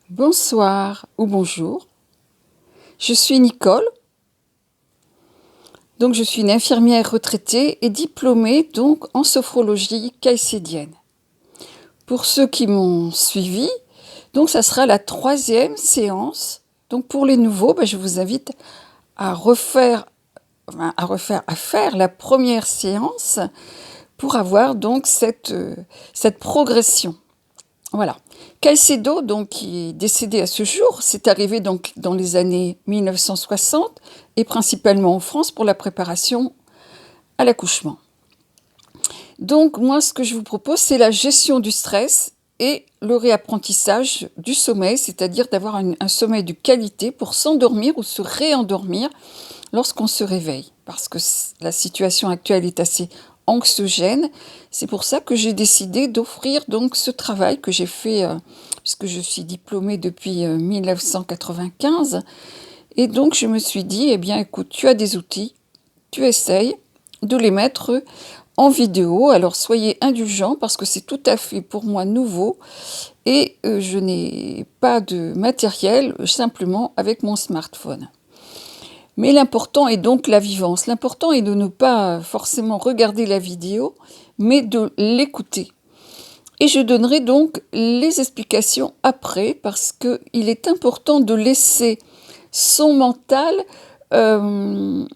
Bonsoir ou bonjour, je suis Nicole, donc je suis une infirmière retraitée et diplômée donc en sophrologie caïcédienne. Pour ceux qui m'ont suivi, donc ça sera la 3e séance. Donc pour les nouveaux, je vous invite à à faire la première séance pour avoir donc cette progression. Voilà. Caicedo, donc, qui est décédé à ce jour, c'est arrivé donc dans les années 1960 et principalement en France pour la préparation à l'accouchement. Donc, moi, ce que je vous propose, c'est la gestion du stress et le réapprentissage du sommeil, c'est-à-dire d'avoir un sommeil de qualité pour s'endormir ou se réendormir lorsqu'on se réveille, parce que la situation actuelle est assez anxiogène. C'est pour ça que j'ai décidé d'offrir donc ce travail que j'ai fait, puisque je suis diplômée depuis 1995. Et donc je me suis dit, eh bien écoute, tu as des outils, tu essayes de les mettre en vidéo. Alors soyez indulgents parce que c'est tout à fait pour moi nouveau et je n'ai pas de matériel, simplement avec mon smartphone. Mais l'important est donc la vivance. L'important est de ne pas forcément regarder la vidéo, mais de l'écouter. Et je donnerai donc les explications après, parce qu'il est important de laisser son mental... on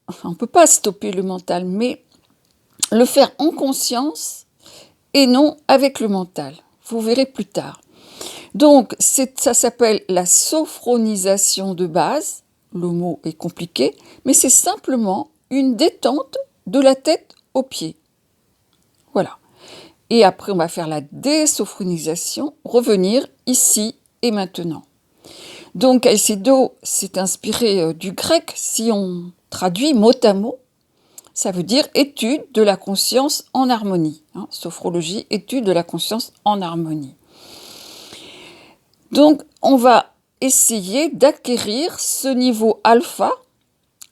ne peut pas stopper le mental, mais le faire en conscience et non avec le mental. Vous verrez plus tard. Donc, ça s'appelle la sophronisation de base. Le mot est compliqué, mais c'est simplement une détente de la tête aux pieds. Voilà. Et après, on va faire la désophronisation, revenir ici et maintenant. Donc, Caicedo s'est inspiré du grec. Si on traduit mot à mot, ça veut dire étude de la conscience en harmonie. Sophrologie, étude de la conscience en harmonie. Donc, on va essayer d'acquérir ce niveau alpha,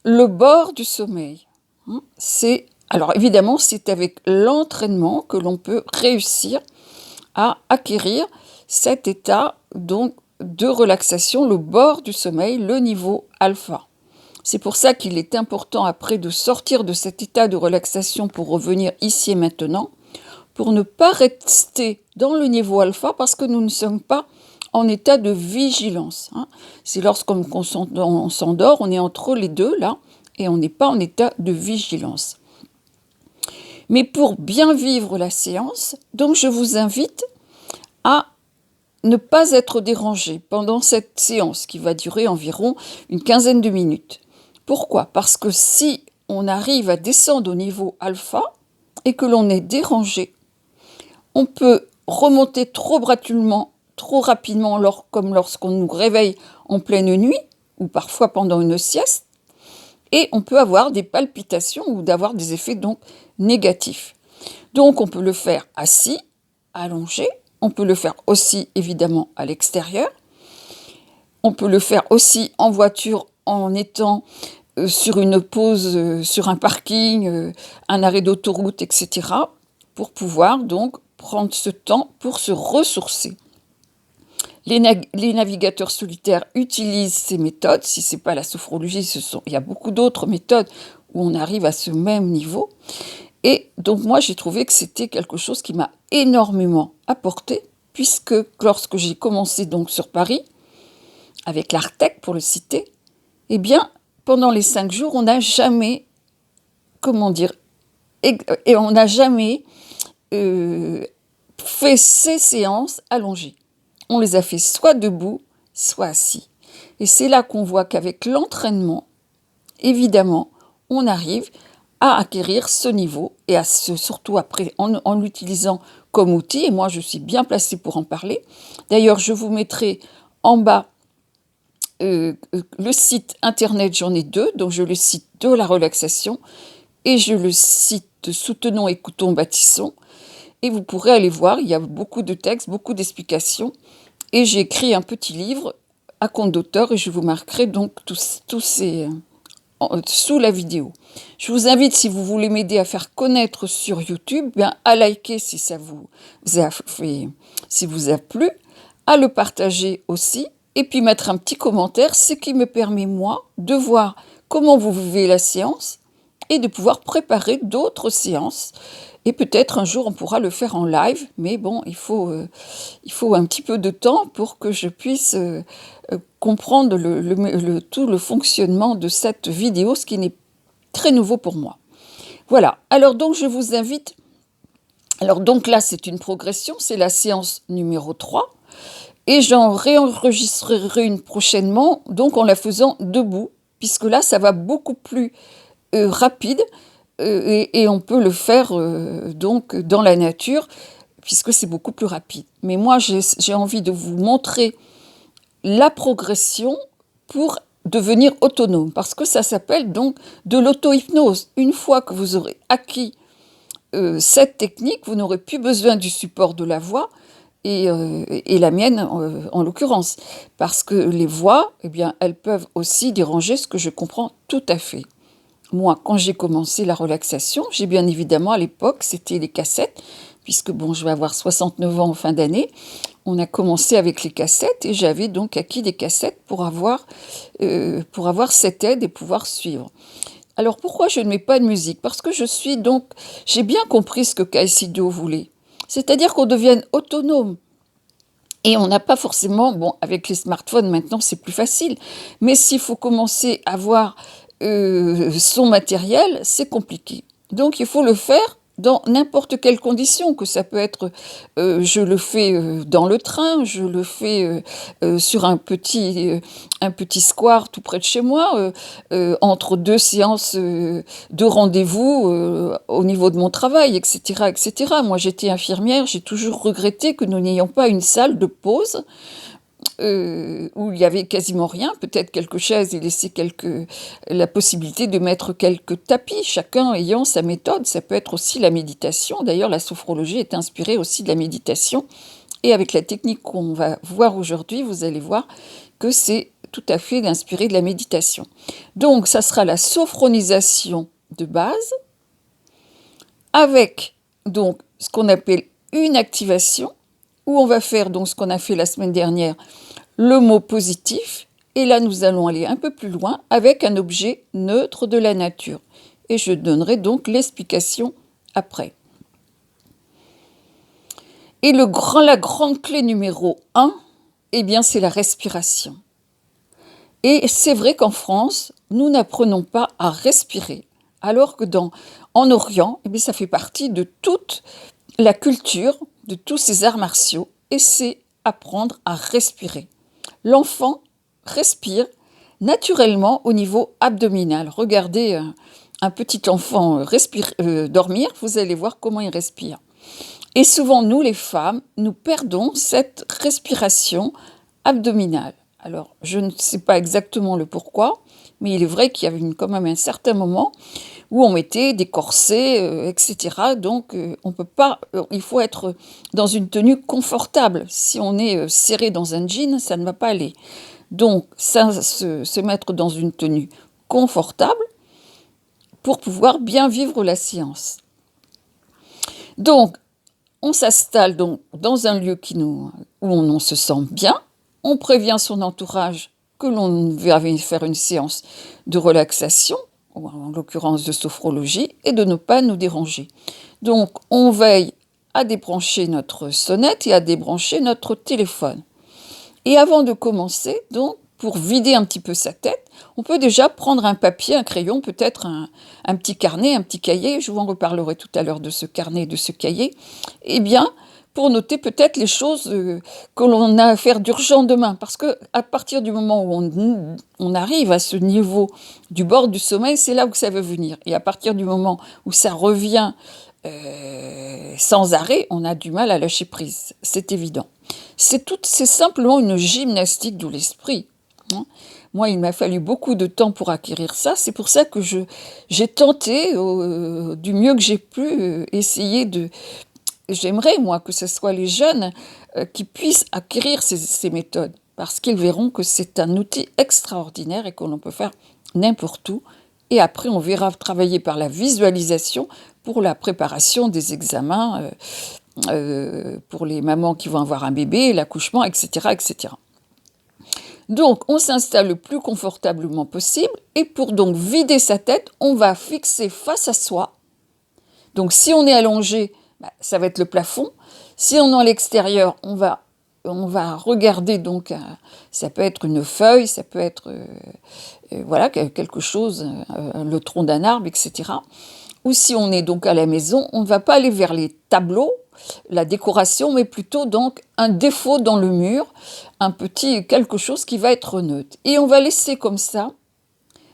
le bord du sommeil. Alors évidemment, c'est avec l'entraînement que l'on peut réussir à acquérir cet état donc de relaxation, le bord du sommeil, le niveau alpha. C'est pour ça qu'il est important après de sortir de cet état de relaxation pour revenir ici et maintenant, pour ne pas rester dans le niveau alpha parce que nous ne sommes pas en état de vigilance. C'est lorsqu'on s'endort, on est entre les deux là, et on n'est pas en état de vigilance. Mais pour bien vivre la séance, donc je vous invite à ne pas être dérangé pendant cette séance qui va durer environ une quinzaine de minutes. Pourquoi ? Parce que si on arrive à descendre au niveau alpha et que l'on est dérangé, on peut remonter trop rapidement, comme lorsqu'on nous réveille en pleine nuit ou parfois pendant une sieste, et on peut avoir des palpitations ou d'avoir des effets donc négatifs. Donc on peut le faire assis, allongé, on peut le faire aussi évidemment à l'extérieur, on peut le faire aussi en voiture en étant sur une pause, sur un parking, un arrêt d'autoroute, etc., pour pouvoir donc prendre ce temps pour se ressourcer. Les navigateurs solitaires utilisent ces méthodes. Si ce n'est pas la sophrologie, il y a beaucoup d'autres méthodes où on arrive à ce même niveau. Et donc moi, j'ai trouvé que c'était quelque chose qui m'a énormément apporté, puisque lorsque j'ai commencé donc sur Paris, avec l'Artec pour le citer, eh bien, pendant les 5 jours, on n'a jamais, on n'a jamais fait ces séances allongées. On les a fait soit debout, soit assis. Et c'est là qu'on voit qu'avec l'entraînement, évidemment, on arrive à acquérir ce niveau et surtout après en l'utilisant comme outil. Et moi, je suis bien placée pour en parler. D'ailleurs, je vous mettrai en bas le site internet, j'en ai 2, donc je le site de la relaxation et je le site de Soutenons, Écoutons, Bâtissons. Et vous pourrez aller voir, il y a beaucoup de textes, beaucoup d'explications. Et j'ai écrit un petit livre à compte d'auteur et je vous marquerai donc tous ces sous la vidéo. Je vous invite, si vous voulez m'aider à faire connaître sur YouTube, à liker si ça vous a plu, à le partager aussi, et puis mettre un petit commentaire, ce qui me permet, moi, de voir comment vous vivez la séance et de pouvoir préparer d'autres séances. Et peut-être un jour on pourra le faire en live, mais bon, il faut un petit peu de temps pour que je puisse comprendre tout le fonctionnement de cette vidéo, ce qui n'est très nouveau pour moi. Voilà, alors donc je vous invite, alors donc là c'est une progression, c'est la séance numéro 3, et j'en réenregistrerai une prochainement, donc en la faisant debout, puisque là ça va beaucoup plus rapide, et on peut le faire donc dans la nature, puisque c'est beaucoup plus rapide. Mais moi j'ai envie de vous montrer la progression pour devenir autonome, parce que ça s'appelle donc de l'auto-hypnose. Une fois que vous aurez acquis cette technique, vous n'aurez plus besoin du support de la voix, et la mienne en l'occurrence, parce que les voix, eh bien, elles peuvent aussi déranger, ce que je comprends tout à fait. Moi, quand j'ai commencé la relaxation, j'ai bien évidemment, à l'époque, c'était les cassettes, puisque bon, je vais avoir 69 ans en fin d'année. On a commencé avec les cassettes et j'avais donc acquis des cassettes pour avoir cette aide et pouvoir suivre. Alors pourquoi je ne mets pas de musique? Parce que j'ai bien compris ce que Caicedo voulait. C'est-à-dire qu'on devienne autonome. Et on n'a pas forcément, bon, avec les smartphones maintenant c'est plus facile, mais s'il faut commencer à voir son matériel, c'est compliqué. Donc il faut le faire dans n'importe quelle condition, que ça peut être, je le fais dans le train, je le fais sur un petit square tout près de chez moi, entre deux séances de rendez-vous au niveau de mon travail, etc., etc. Moi j'étais infirmière, j'ai toujours regretté que nous n'ayons pas une salle de pause où il y avait quasiment rien, peut-être quelques chaises et laisser la possibilité de mettre quelques tapis, chacun ayant sa méthode. Ça peut être aussi la méditation. D'ailleurs, la sophrologie est inspirée aussi de la méditation. Et avec la technique qu'on va voir aujourd'hui, vous allez voir que c'est tout à fait inspiré de la méditation. Donc, ça sera la sophronisation de base, avec donc ce qu'on appelle une activation, où on va faire donc ce qu'on a fait la semaine dernière, le mot positif, et là nous allons aller un peu plus loin avec un objet neutre de la nature. Et je donnerai donc l'explication après. Et la grande clé numéro 1, eh bien c'est la respiration. Et c'est vrai qu'en France, nous n'apprenons pas à respirer, alors que en Orient, eh bien, ça fait partie de toute la culture, de tous ces arts martiaux, et c'est apprendre à respirer. L'enfant respire naturellement au niveau abdominal. Regardez un petit enfant dormir, vous allez voir comment il respire. Et souvent, nous les femmes, nous perdons cette respiration abdominale. Alors, je ne sais pas exactement le pourquoi, mais il est vrai qu'il y avait quand même un certain moment où on mettait des corsets, etc. Donc, on peut pas, il faut être dans une tenue confortable. Si on est serré dans un jean, ça ne va pas aller. Donc, se mettre dans une tenue confortable pour pouvoir bien vivre la séance. Donc, on s'installe donc dans un lieu où on se sent bien. On prévient son entourage que l'on va faire une séance de relaxation, ou en l'occurrence de sophrologie, et de ne pas nous déranger. Donc, on veille à débrancher notre sonnette et à débrancher notre téléphone. Et avant de commencer, donc, pour vider un petit peu sa tête, on peut déjà prendre un papier, un crayon, peut-être un petit carnet, un petit cahier, je vous en reparlerai tout à l'heure de ce carnet et de ce cahier, eh bien, pour noter peut-être les choses que l'on a à faire d'urgent demain. Parce qu'à partir du moment où on arrive à ce niveau du bord du sommeil, c'est là où ça veut venir. Et à partir du moment où ça revient sans arrêt, on a du mal à lâcher prise, c'est évident. C'est simplement une gymnastique de l'esprit. Moi, il m'a fallu beaucoup de temps pour acquérir ça. C'est pour ça que j'ai tenté, du mieux que j'ai pu, essayer de... J'aimerais, moi, que ce soit les jeunes qui puissent acquérir ces méthodes, parce qu'ils verront que c'est un outil extraordinaire et qu'on peut faire n'importe où. Et après, on verra travailler par la visualisation pour la préparation des examens pour les mamans qui vont avoir un bébé, l'accouchement, etc., etc. Donc, on s'installe le plus confortablement possible et pour donc vider sa tête, on va fixer face à soi. Donc, si on est allongé, ça va être le plafond. Si on est à l'extérieur, on va regarder, donc, ça peut être une feuille, ça peut être voilà, quelque chose, le tronc d'un arbre, etc. Ou si on est donc à la maison, on ne va pas aller vers les tableaux, la décoration, mais plutôt donc un défaut dans le mur, un petit quelque chose qui va être neutre. Et on va laisser comme ça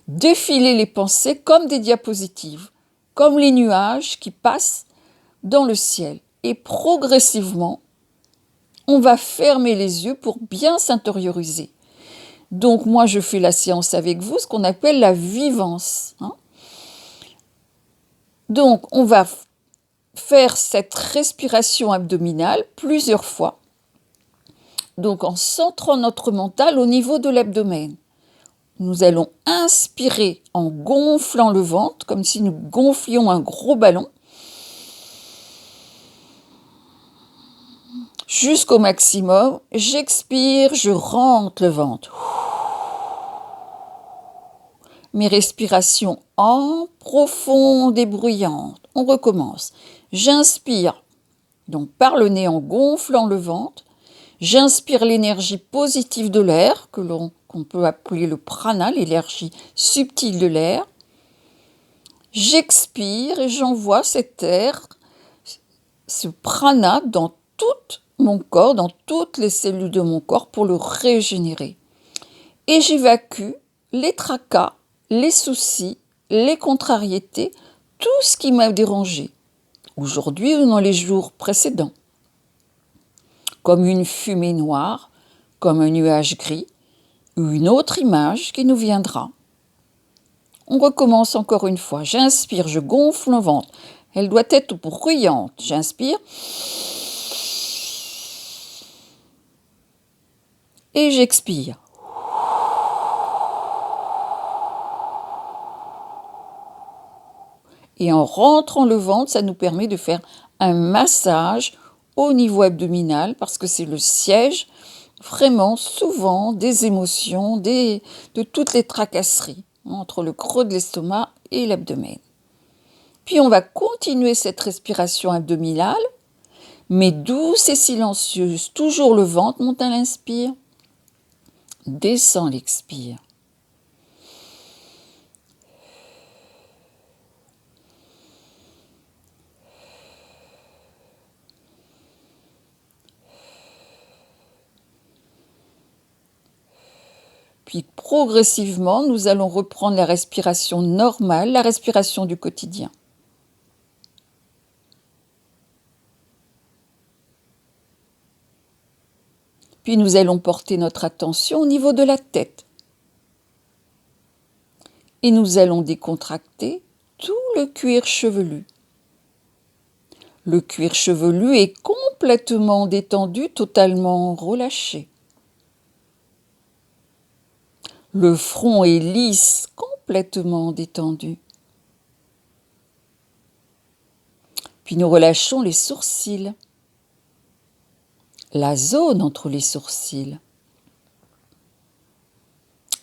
défiler les pensées comme des diapositives, comme les nuages qui passent dans le ciel. Et progressivement, on va fermer les yeux pour bien s'intérioriser. Donc moi, je fais la séance avec vous, ce qu'on appelle la vivance. Donc, on va faire cette respiration abdominale plusieurs fois. Donc, en centrant notre mental au niveau de l'abdomen. Nous allons inspirer en gonflant le ventre, comme si nous gonflions un gros ballon, jusqu'au maximum. J'expire, je rentre le ventre. Mes respirations en profonde et bruyante. On recommence. J'inspire, donc par le nez en gonflant le ventre. J'inspire l'énergie positive de l'air, qu'on peut appeler le prana, l'énergie subtile de l'air. J'expire et j'envoie cet air, ce prana, dans tout mon corps, dans toutes les cellules de mon corps pour le régénérer. Et j'évacue les tracas, les soucis, les contrariétés, tout ce qui m'a dérangé, aujourd'hui ou dans les jours précédents. Comme une fumée noire, comme un nuage gris, ou une autre image qui nous viendra. On recommence encore une fois. J'inspire, je gonfle le ventre. Elle doit être bruyante. J'inspire. Et j'expire. Et en rentrant le ventre, ça nous permet de faire un massage au niveau abdominal parce que c'est le siège vraiment souvent des émotions, de toutes les tracasseries entre le creux de l'estomac et l'abdomen. Puis on va continuer cette respiration abdominale, mais douce et silencieuse. Toujours le ventre monte à l'inspire, descend l'expire. Puis progressivement, nous allons reprendre la respiration normale, la respiration du quotidien. Puis nous allons porter notre attention au niveau de la tête. Et nous allons décontracter tout le cuir chevelu. Le cuir chevelu est complètement détendu, totalement relâché. Le front est lisse, complètement détendu. Puis nous relâchons les sourcils, la zone entre les sourcils,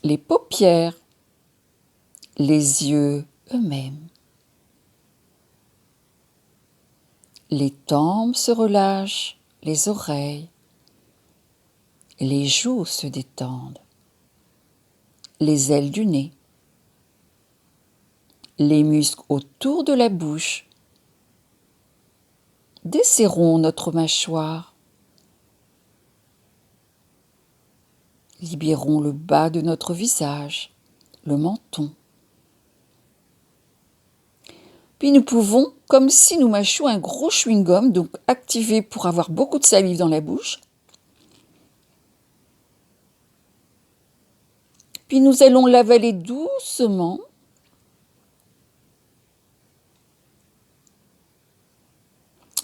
les paupières, les yeux eux-mêmes. Les tempes se relâchent, les oreilles, les joues se détendent, les ailes du nez, les muscles autour de la bouche. Desserrons notre mâchoire. Libérons le bas de notre visage, le menton. Puis nous pouvons, comme si nous mâchions un gros chewing-gum, donc activer pour avoir beaucoup de salive dans la bouche. Puis nous allons l'avaler doucement.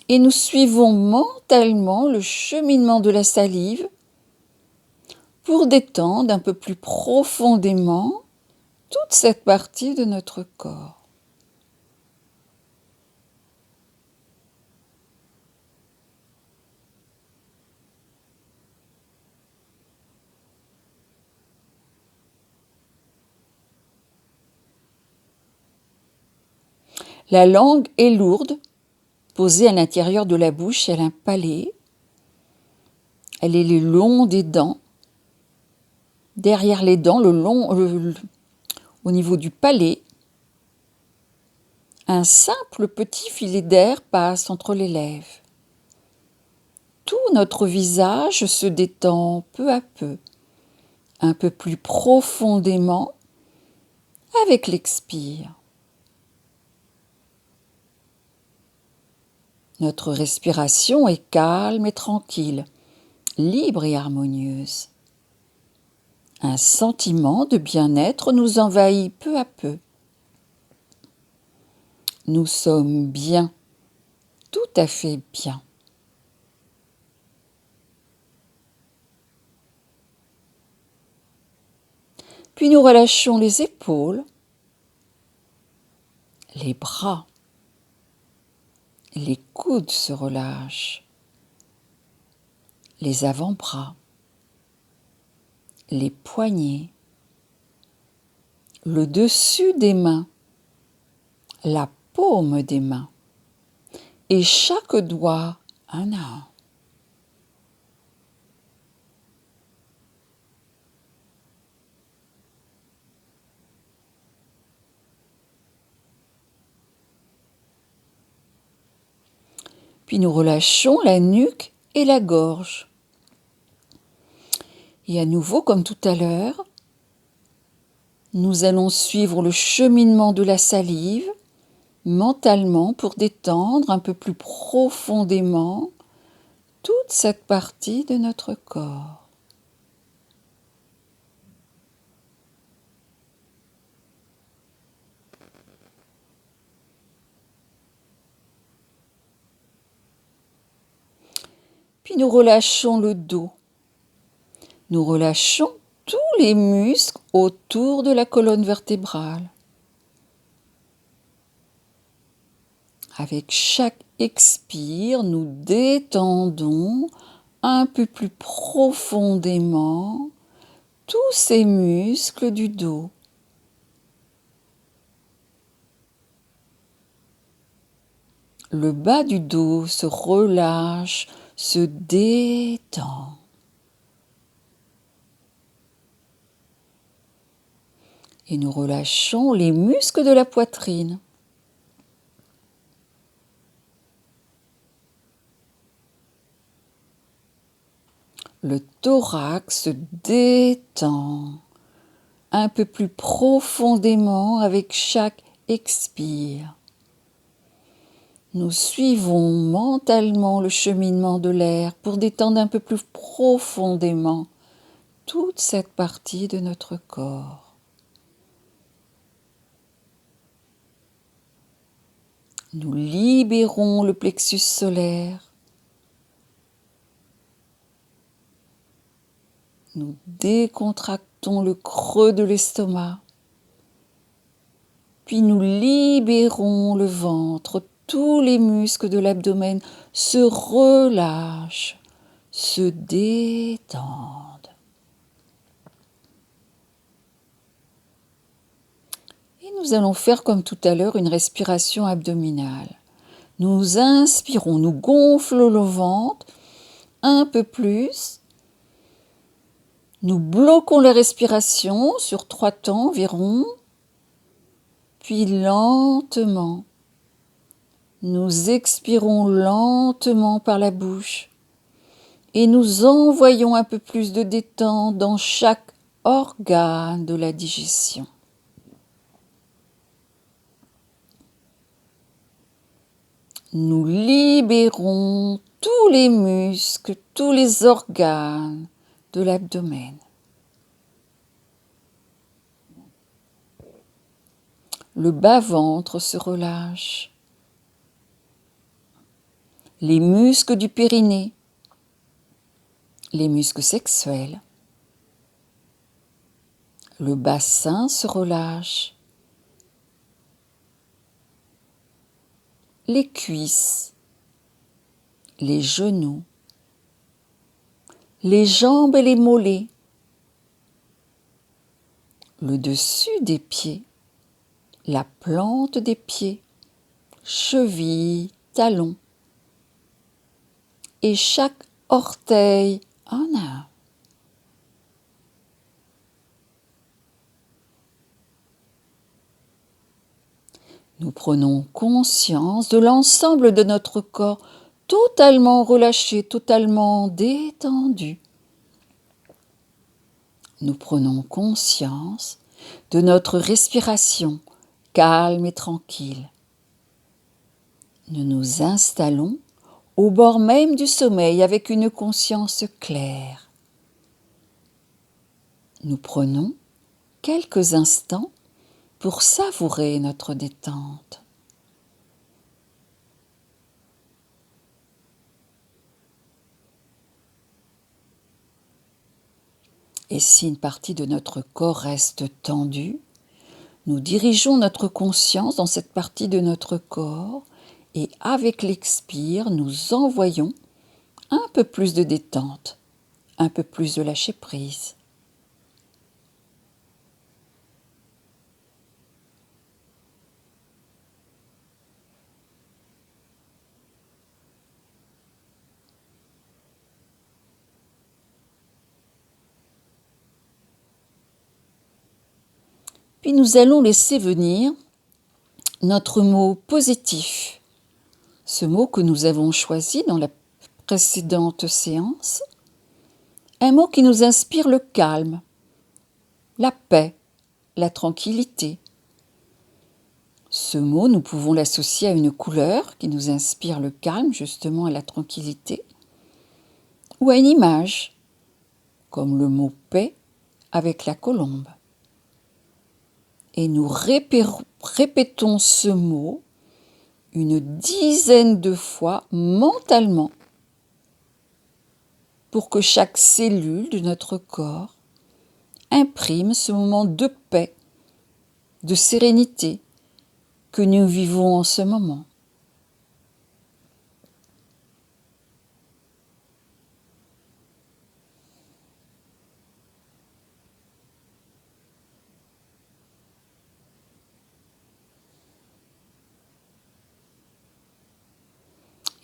Et nous suivons mentalement le cheminement de la salive pour détendre un peu plus profondément toute cette partie de notre corps. La langue est lourde, posée à l'intérieur de la bouche, elle a un palais. Elle est le long des dents. Derrière les dents, au niveau du palais, un simple petit filet d'air passe entre les lèvres. Tout notre visage se détend peu à peu, un peu plus profondément avec l'expire. Notre respiration est calme et tranquille, libre et harmonieuse. Un sentiment de bien-être nous envahit peu à peu. Nous sommes bien, tout à fait bien. Puis nous relâchons les épaules, les bras, les coudes se relâchent, les avant-bras, les poignets, le dessus des mains, la paume des mains et chaque doigt un à un. Puis nous relâchons la nuque et la gorge. Et à nouveau, comme tout à l'heure, nous allons suivre le cheminement de la salive mentalement pour détendre un peu plus profondément toute cette partie de notre corps. Puis nous relâchons le dos. Nous relâchons tous les muscles autour de la colonne vertébrale. Avec chaque expire, nous détendons un peu plus profondément tous ces muscles du dos. Le bas du dos se relâche, se détend. Et nous relâchons les muscles de la poitrine. Le thorax se détend un peu plus profondément avec chaque expire. Nous suivons mentalement le cheminement de l'air pour détendre un peu plus profondément toute cette partie de notre corps. Nous libérons le plexus solaire. Nous décontractons le creux de l'estomac. Puis nous libérons le ventre. Tous les muscles de l'abdomen se relâchent, se détendent. Et nous allons faire comme tout à l'heure une respiration abdominale. Nous inspirons, nous gonflons le ventre un peu plus. Nous bloquons la respiration sur 3 temps environ. Puis lentement, nous expirons lentement par la bouche et nous envoyons un peu plus de détente dans chaque organe de la digestion. Nous libérons tous les muscles, tous les organes de l'abdomen. Le bas-ventre se relâche. Les muscles du périnée, les muscles sexuels. Le bassin se relâche. Les cuisses, les genoux, les jambes et les mollets, le dessus des pieds, la plante des pieds, cheville, talon. Et chaque orteil en a un. Nous prenons conscience de l'ensemble de notre corps totalement relâché, totalement détendu. Nous prenons conscience de notre respiration calme et tranquille. Nous nous installons au bord même du sommeil avec une conscience claire. Nous prenons quelques instants pour savourer notre détente. Et si une partie de notre corps reste tendue, nous dirigeons notre conscience dans cette partie de notre corps et avec l'expire, nous envoyons un peu plus de détente, un peu plus de lâcher prise. Puis nous allons laisser venir notre mot positif, ce mot que nous avons choisi dans la précédente séance, un mot qui nous inspire le calme, la paix, la tranquillité. Ce mot, nous pouvons l'associer à une couleur qui nous inspire le calme, justement à la tranquillité, ou à une image, comme le mot paix avec la colombe. Et nous répétons ce mot une dizaine de fois mentalement pour que chaque cellule de notre corps imprime ce moment de paix, de sérénité que nous vivons en ce moment.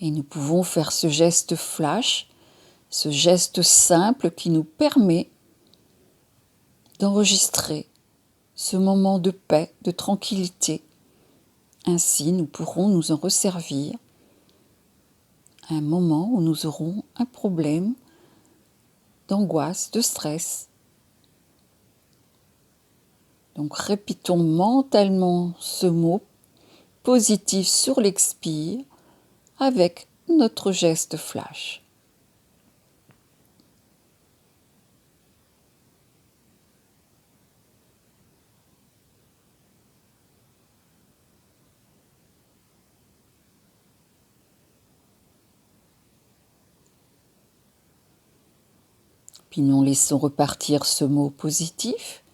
Et nous pouvons faire ce geste flash, ce geste simple qui nous permet d'enregistrer ce moment de paix, de tranquillité. Ainsi, nous pourrons nous en resservir à un moment où nous aurons un problème d'angoisse, de stress. Donc répétons mentalement ce mot positif sur l'expire avec notre geste flash. Puis nous laissons repartir ce mot positif.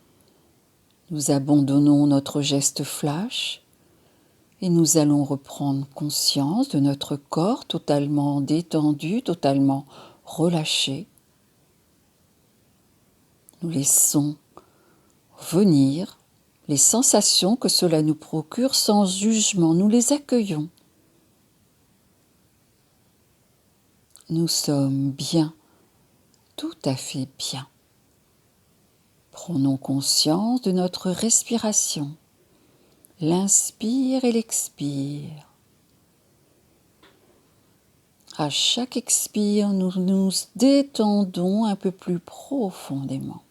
Nous abandonnons notre geste flash et nous allons reprendre conscience de notre corps totalement détendu, totalement relâché. Nous laissons venir les sensations que cela nous procure sans jugement. Nous les accueillons. Nous sommes bien, tout à fait bien. Prenons conscience de notre respiration, l'inspire et l'expire. À chaque expire, nous nous détendons un peu plus profondément.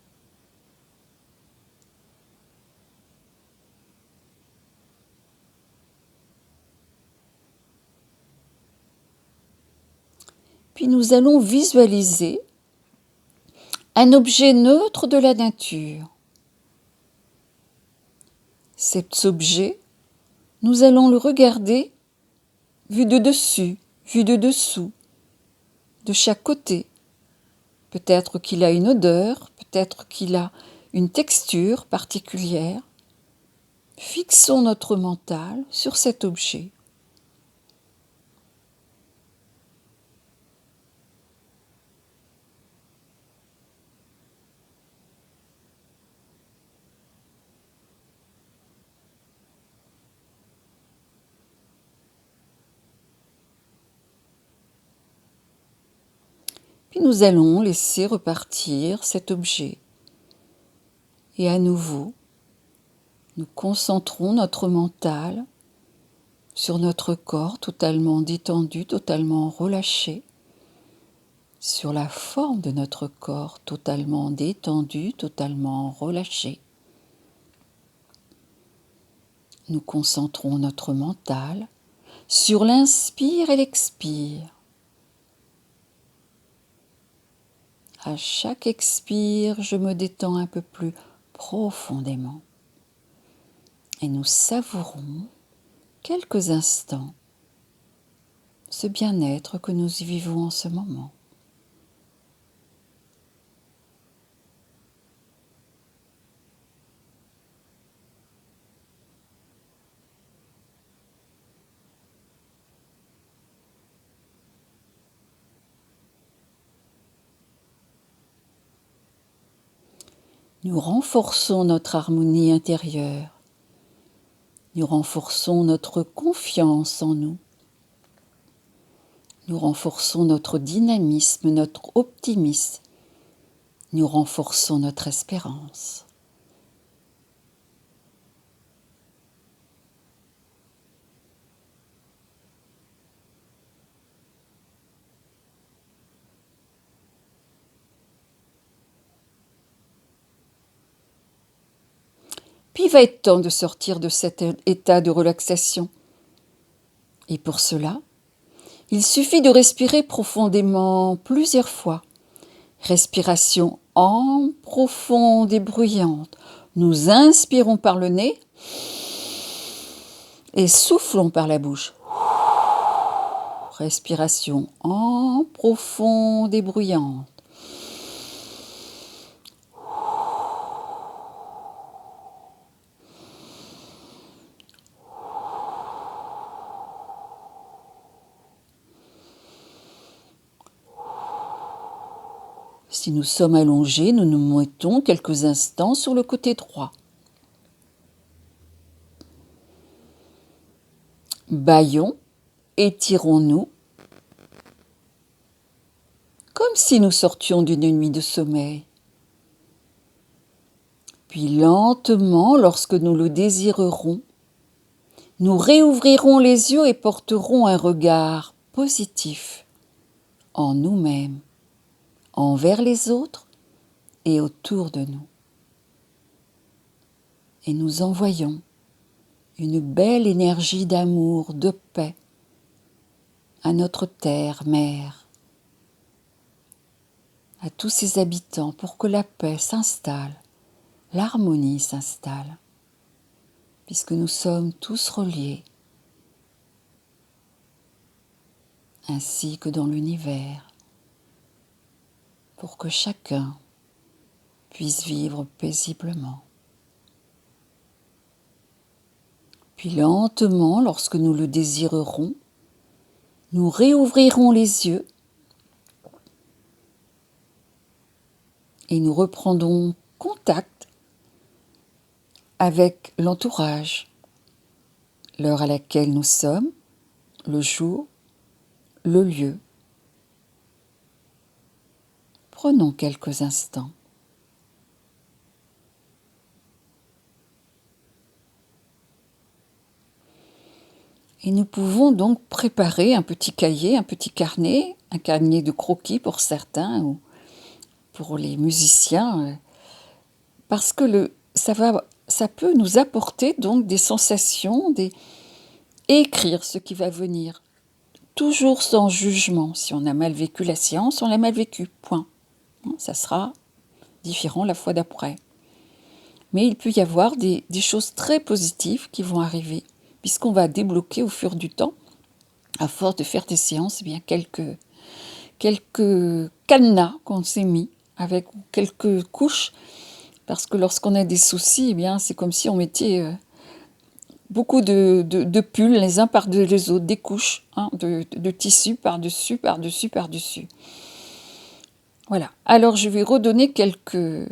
Puis nous allons visualiser un objet neutre de la nature. Cet objet, nous allons le regarder vu de dessus, vu de dessous, de chaque côté. Peut-être qu'il a une odeur, peut-être qu'il a une texture particulière. Fixons notre mental sur cet objet. Puis nous allons laisser repartir cet objet. Et à nouveau, nous concentrons notre mental sur notre corps totalement détendu, totalement relâché, sur la forme de notre corps totalement détendu, totalement relâché. Nous concentrons notre mental sur l'inspire et l'expire. À chaque expire, je me détends un peu plus profondément. Et nous savourons quelques instants ce bien-être que nous y vivons en ce moment. Nous renforçons notre harmonie intérieure. Nous renforçons notre confiance en nous. Nous renforçons notre dynamisme, notre optimisme. Nous renforçons notre espérance. Puis il va être temps de sortir de cet état de relaxation. Et pour cela, il suffit de respirer profondément plusieurs fois. Respiration ample, profonde et bruyante. Nous inspirons par le nez et soufflons par la bouche. Respiration ample, profonde et bruyante. Si nous sommes allongés, nous nous mettons quelques instants sur le côté droit. Bâillons, étirons-nous, comme si nous sortions d'une nuit de sommeil. Puis lentement, lorsque nous le désirerons, nous réouvrirons les yeux et porterons un regard positif en nous-mêmes, envers les autres et autour de nous. Et nous envoyons une belle énergie d'amour, de paix à notre terre-mère, à tous ses habitants pour que la paix s'installe, l'harmonie s'installe, puisque nous sommes tous reliés, ainsi que dans l'univers, pour que chacun puisse vivre paisiblement. Puis lentement, lorsque nous le désirerons, nous réouvrirons les yeux et nous reprendrons contact avec l'entourage, l'heure à laquelle nous sommes, le jour, le lieu. Prenons quelques instants. Et nous pouvons donc préparer un petit cahier, un petit carnet, un carnet de croquis pour certains ou pour les musiciens, parce que ça peut nous apporter donc des sensations, et écrire ce qui va venir, toujours sans jugement. Si on a mal vécu la séance, on l'a mal vécu, point. Ça sera différent la fois d'après. Mais il peut y avoir des choses très positives qui vont arriver, puisqu'on va débloquer au fur du temps, à force de faire des séances, eh bien quelques cadenas qu'on s'est mis, avec quelques couches, parce que lorsqu'on a des soucis, eh bien c'est comme si on mettait beaucoup de pulls les uns par-dessus les autres, des couches de tissu par-dessus, par-dessus, par-dessus. Voilà. Alors je vais redonner quelques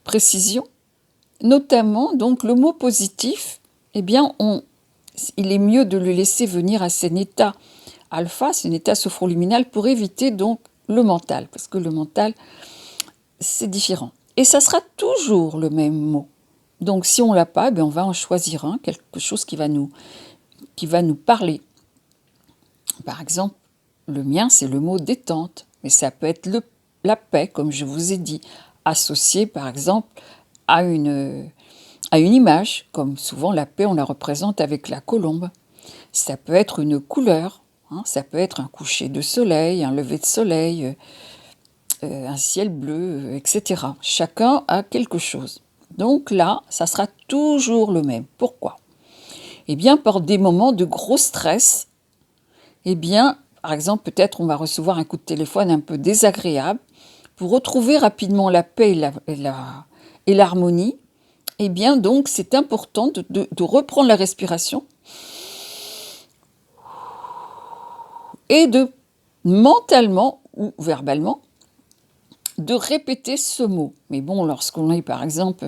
précisions, notamment donc le mot positif, eh bien il est mieux de le laisser venir à cet état alpha, c'est un état sophroluminal, pour éviter donc le mental, parce que le mental, c'est différent. Et ça sera toujours le même mot. Donc si on l'a pas, on va en choisir un, quelque chose qui va nous parler. Par exemple, le mien, c'est le mot détente, mais ça peut être la paix, comme je vous ai dit, associé par exemple à une image, comme souvent la paix, on la représente avec la colombe. Ça peut être une couleur, ça peut être un coucher de soleil, un lever de soleil, un ciel bleu, etc. Chacun a quelque chose. Donc là, ça sera toujours le même. Pourquoi? Eh bien, par des moments de gros stress, par exemple, peut-être on va recevoir un coup de téléphone un peu désagréable. Pour retrouver rapidement la paix et l'harmonie, donc c'est important de reprendre la respiration et de mentalement ou verbalement de répéter ce mot. Mais bon, lorsqu'on est par exemple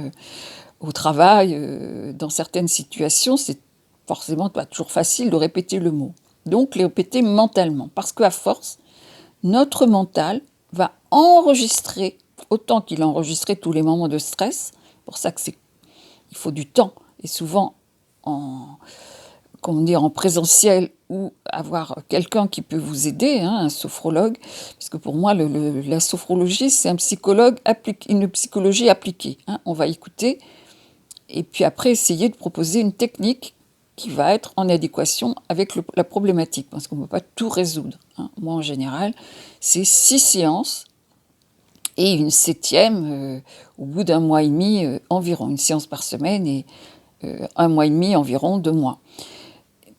au travail, dans certaines situations, c'est forcément pas toujours facile de répéter le mot. Donc, le répéter mentalement, parce qu'à force, notre mental va enregistrer, autant qu'il a enregistré tous les moments de stress, pour ça il faut du temps, et souvent en présentiel ou avoir quelqu'un qui peut vous aider, un sophrologue, parce que pour moi, la sophrologie, c'est une psychologie appliquée. On va écouter, et puis après, essayer de proposer une technique qui va être en adéquation avec la problématique, parce qu'on ne peut pas tout résoudre. Moi, en général, c'est 6 séances, et une 7e au bout d'1 mois et demi environ, une séance par semaine, et 1 mois et demi environ, 2 mois.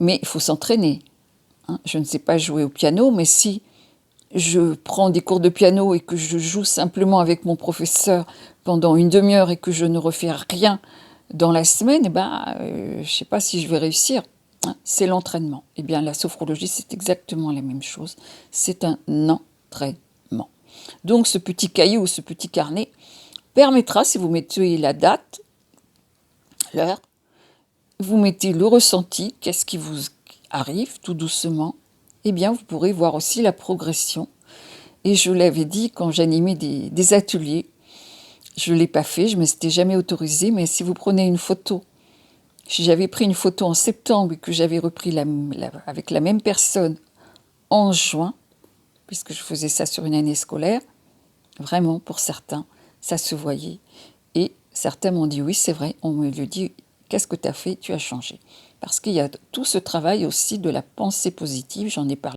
Mais il faut s'entraîner. Je ne sais pas jouer au piano, mais si je prends des cours de piano et que je joue simplement avec mon professeur pendant une demi-heure et que je ne refais rien dans la semaine, je ne sais pas si je vais réussir. C'est l'entraînement. La sophrologie, c'est exactement la même chose. C'est un entraînement. Donc ce petit cahier ou ce petit carnet permettra, si vous mettez la date, l'heure, vous mettez le ressenti, qu'est-ce qui vous arrive tout doucement, vous pourrez voir aussi la progression. Et je l'avais dit quand j'animais des ateliers, je ne l'ai pas fait, je ne m'étais jamais autorisée, mais si vous prenez une photo, si j'avais pris une photo en septembre et que j'avais repris avec la même personne en juin, puisque je faisais ça sur une année scolaire, vraiment, pour certains, ça se voyait. Et certains m'ont dit, oui, c'est vrai, on me le dit, qu'est-ce que tu as fait? Tu as changé. Parce qu'il y a tout ce travail aussi de la pensée positive, j'en ai parlé.